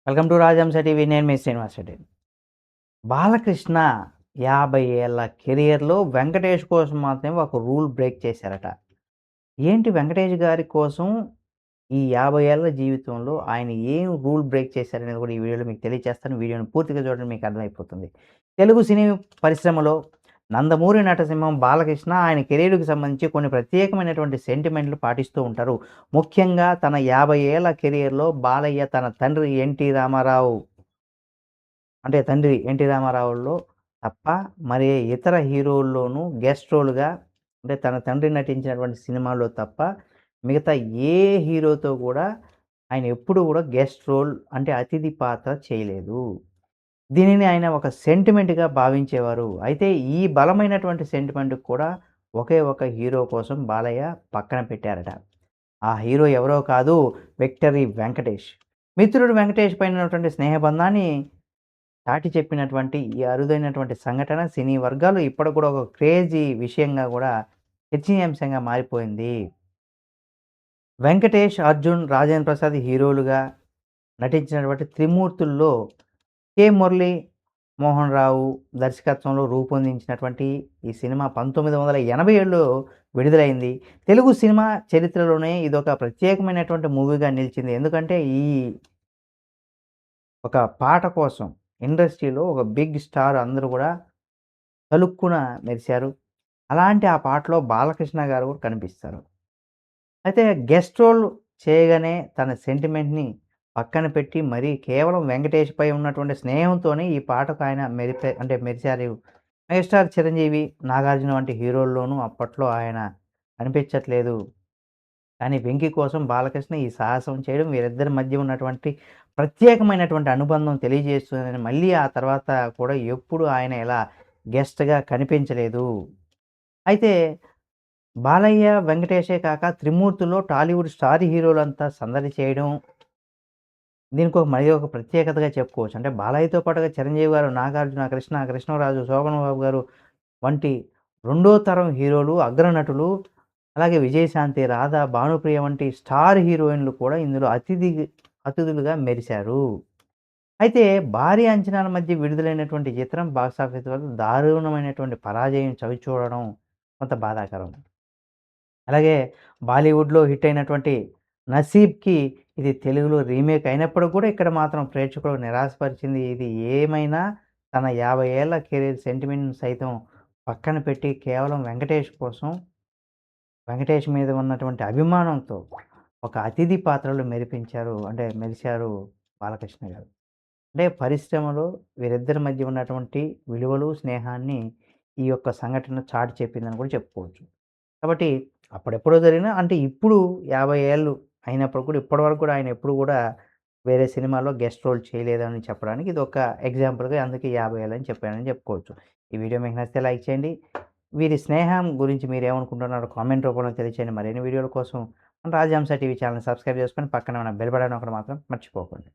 Welcome to రాజహంస TV. నేను మీ శ్రీనివాస్ రెడ్డి. బాలకృష్ణ 50 ఏళ్ల కెరియర్‌లో వెంకటేష్ కోసం మాత్రమే ఒక రూల్ బ్రేక్ చేశారట. ఏంటి వెంకటేష్ గారి కోసం ఈ 50 ఏళ్ల జీవితంలో ఆయన ఏం రూల్ బ్రేక్ చేశారనేది కూడా ఈ వీడియోలో మీకు తెలియజేస్తాను. వీడియోని పూర్తిగా చూడండి, మీకు అర్థమైపోతుంది. తెలుగు సినీ పరిశ్రమలో నందమూరి నటసింహం బాలకృష్ణ ఆయన కెరీర్‌కి సంబంధించి కొన్ని ప్రత్యేకమైనటువంటి సెంటిమెంట్లు పాటిస్తూ ఉంటారు. ముఖ్యంగా తన 50 ఏళ్ల కెరియర్‌లో బాలయ్య తన తండ్రి ఎన్టీ రామారావు అంటే తండ్రి 'ఎన్టీ రామారావు'లో తప్ప మరి ఇతర హీరోల్లోనూ గెస్ట్ రోల్‌గా అంటే తన తండ్రి నటించినటువంటి సినిమాల్లో తప్ప మిగతా ఏ హీరోతో కూడా ఆయన ఎప్పుడు కూడా గెస్ట్ రోల్ అంటే అతిథి పాత్ర చేయలేదు. దీనిని ఆయన ఒక సెంటిమెంట్‌గా భావించేవారు. అయితే ఈ బలమైనటువంటి సెంటిమెంట్‌కి కూడా ఒకే ఒక హీరో కోసం బాలయ్య పక్కన పెట్టారట. ఆ హీరో ఎవరో కాదు, విక్టరీ వెంకటేష్. మిత్రుడు వెంకటేష్ పైన ఉన్నటువంటి స్నేహబంధాన్ని చాటి చెప్పినటువంటి ఈ అరుదైనటువంటి సంఘటన సినీ వర్గాలు ఇప్పటికి కూడా ఒక క్రేజీ విషయంగా కూడా చర్చనీయాంశంగా మారిపోయింది. వెంకటేష్, అర్జున్, రాజేంద్ర ప్రసాద్ హీరోలుగా నటించినటువంటి 'త్రిమూర్తుల్లో' కె. మురళీ మోహన్ రావు దర్శకత్వంలో రూపొందించినటువంటి ఈ సినిమా 1987లో విడుదలైంది. తెలుగు సినిమా చరిత్రలోనే ఇదొక ప్రత్యేకమైనటువంటి మూవీగా నిలిచింది. ఎందుకంటే ఈ ఒక పాట కోసం ఇండస్ట్రీలో ఒక బిగ్ స్టార్ అందరూ గూడా తళుక్కున మెరిశారు. అలాంటి ఆ పాటలో బాలకృష్ణ గారు కూడా కనిపిస్తారు. అయితే గెస్ట్ రోల్ చేయగానే తన సెంటిమెంట్‌ని పక్కన పెట్టి మరీ కేవలం వెంకటేష్‌పై ఉన్నటువంటి స్నేహంతోనే ఈ పాటకు ఆయన మెరిసారు. మెగాస్టార్ చిరంజీవి, నాగార్జున వంటి హీరోల్లోనూ అప్పట్లో ఆయన కనిపించట్లేదు. కానీ 'వెంకి' కోసం బాలకృష్ణ ఈ సాహసం చేయడం వీరిద్దరి మధ్య ఉన్నటువంటి ప్రత్యేకమైనటువంటి అనుబంధం తెలియజేస్తుందని మళ్ళీ ఆ తర్వాత కూడా ఎప్పుడు ఆయన ఇలా గెస్ట్‌గా కనిపించలేదు. అయితే బాలయ్య, వెంకటేషే కాక 'త్రిమూర్తుల్లో' టాలీవుడ్ స్టార్ హీరోలంతా సందడి చేయడం మరి ఒక ప్రత్యేకతగా చెప్పుకోవచ్చు. అంటే బాలయ్యతో పాటుగా చిరంజీవి గారు, నాగార్జున, కృష్ణరాజు, శోభన్ బాబు గారు వంటి రెండో తరం హీరోలు, అగ్రనటులు, అలాగే విజయశాంతి, రాధ, భానుప్రియ వంటి స్టార్ హీరోయిన్‌లు కూడా ఇందులో అతిథులుగా మెరిశారు. అయితే భారీ అంచనాల మధ్య విడుదలైనటువంటి ఈ చిత్రం బాక్సాఫీస్ వద్ద దారుణమైనటువంటి పరాజయం చవిచూడడం కొంత బాధాకరం. అలాగే బాలీవుడ్‌లో హిట్ అయినటువంటి 'నసీబ్‌కి' ఇది తెలుగులో రీమేక్ అయినప్పటికి కూడా ఇక్కడ మాత్రం ప్రేక్షకులను నిరాశపరిచింది. ఇది ఏమైనా తన 50 ఏళ్ల కెరీర్ సెంటిమెంట్‌ని సైతం పక్కన పెట్టి కేవలం వెంకటేష్ మీద ఉన్నటువంటి అభిమానంతో ఒక అతిథి పాత్రలో మెరిశారు బాలకృష్ణ గారు. అంటే పరిశ్రమలో వీరిద్దరి మధ్య ఉన్నటువంటి విలువలు, స్నేహాన్ని ఈ యొక్క సంఘటన చాటి చెప్పిందని కూడా చెప్పుకోవచ్చు. కాబట్టి అప్పుడెప్పుడో జరిగిన అంటే ఇప్పుడు 50 ఏళ్ళు అయినప్పుడు కూడా ఇప్పటివరకు కూడా ఆయన ఎప్పుడు కూడా వేరే సినిమాలో గెస్ట్ రోల్ చేయలేదని చెప్పడానికి ఇదొక ఎగ్జాంపుల్‌గా అందుకే 50 ఏళ్ళని చెప్పానని చెప్పుకోవచ్చు. ఈ వీడియో మీకు నచ్చితే లైక్ చేయండి. వీరి స్నేహం గురించి మీరేమనుకుంటున్నారో కామెంట్ రూపంలో తెలియచేయండి. మరిన్ని వీడియోల కోసం మన రాజహంస టీవీ ఛానెల్‌ని సబ్స్క్రైబ్ చేసుకొని పక్కనే ఉన్న బెల్ బటన్ నొక్కడం మాత్రం మర్చిపోకండి.